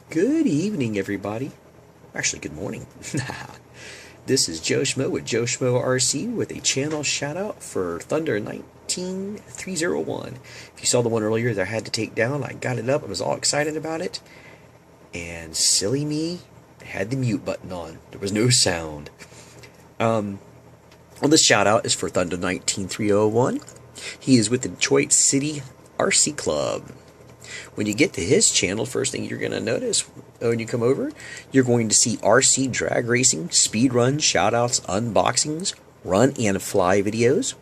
Good evening, everybody. Actually, good morning. This is Joe Schmo with Joe Schmo RC with a channel shout out for Thunder 19301. If you saw the one earlier that I had to take down, I got it up. I was all excited about it. And silly me had the mute button on. There was no sound. Well, this shout out is for Thunder 19301. He is with the Detroit City RC Club. When you get to his channel, first thing you're going to notice when you come over, you're going to see RC drag racing, speed run, shoutouts, unboxings, run and fly videos.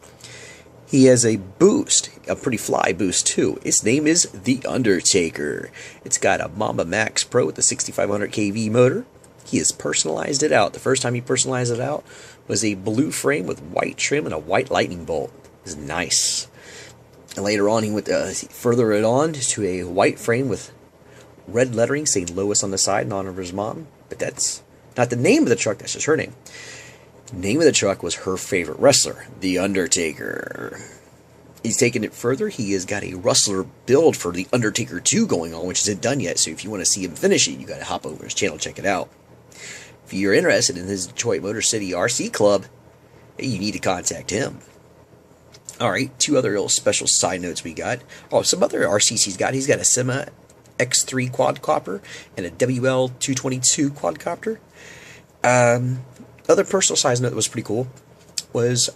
He has a boost, a pretty fly boost too. Its name is The Undertaker. It's got a Mamba Max Pro with a 6500 kV motor. He has personalized it out. The first time he personalized it out was a blue frame with white trim and a white lightning bolt. It's nice. And later on, he went further it on to a white frame with red lettering saying Lois on the side in honor of his mom. But that's not the name of the truck, that's just her name. The name of the truck was her favorite wrestler, The Undertaker. He's taken it further. He has got a Rustler build for The Undertaker 2 going on, which isn't done yet. So if you want to see him finish it, you got to hop over his channel, check it out. If you're interested in his Detroit Motor City RC Club, you need to contact him. Alright, two other little special side notes we got. Oh, some other RCs he's got. He's got a Sema X3 quadcopter and a WL222 quadcopter. Other personal side note that was pretty cool was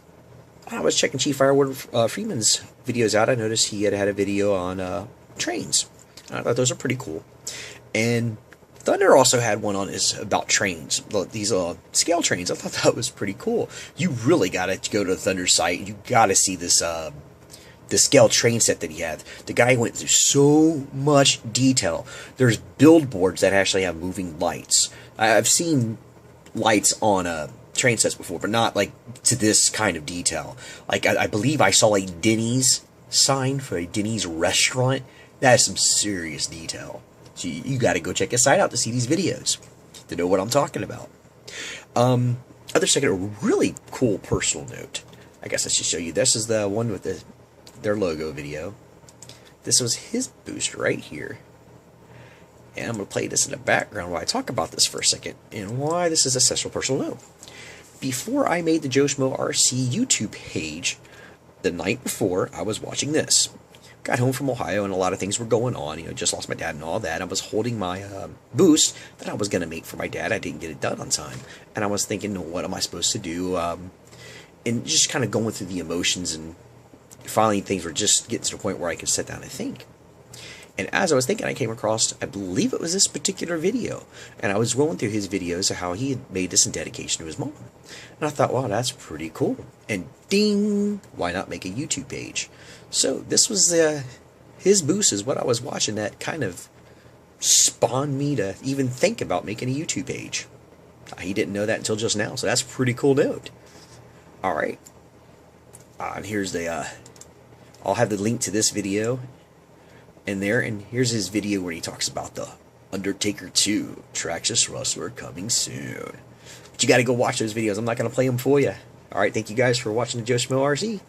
I was checking Chief Firewood Freeman's videos out. I noticed he had a video on trains. I thought those are pretty cool. And Thunder also had one on his about trains, these scale trains. I thought that was pretty cool. You really got to go to the Thunder site. You got to see this the scale train set that he had. The guy went through so much detail. There's billboards that actually have moving lights. I've seen lights on train sets before, but not like to this kind of detail. Like I believe I saw a Denny's sign for a Denny's restaurant. That is some serious detail. So you got to go check his site out to see these videos to know what I'm talking about. Other second, a really cool personal note. I guess I should show you. This is the one with their logo video. This was his boost right here. And I'm going to play this in the background while I talk about this for a second and why this is a special personal note. Before I made the Joe Schmo RC YouTube page, the night before, I was watching this. Got home from Ohio and a lot of things were going on. You know, just lost my dad and all that. I was holding my boost that I was going to make for my dad. I didn't get it done on time. And I was thinking, what am I supposed to do? And just kind of going through the emotions, and finally things were just getting to the point where I could sit down and think. And as I was thinking, I came across, I believe it was this particular video. And I was going through his videos of how he had made this in dedication to his mom. And I thought, wow, that's pretty cool. And ding, why not make a YouTube page? So this was his boost is what I was watching that kind of spawned me to even think about making a YouTube page. He didn't know that until just now, so that's a pretty cool note. Alright. And here's I'll have the link to this video in there, and here's his video where he talks about the Undertaker 2 Traxxas Rustler coming soon. But you gotta go watch those videos. I'm not gonna play them for you. Alright, thank you guys for watching the Joe Schmo RC.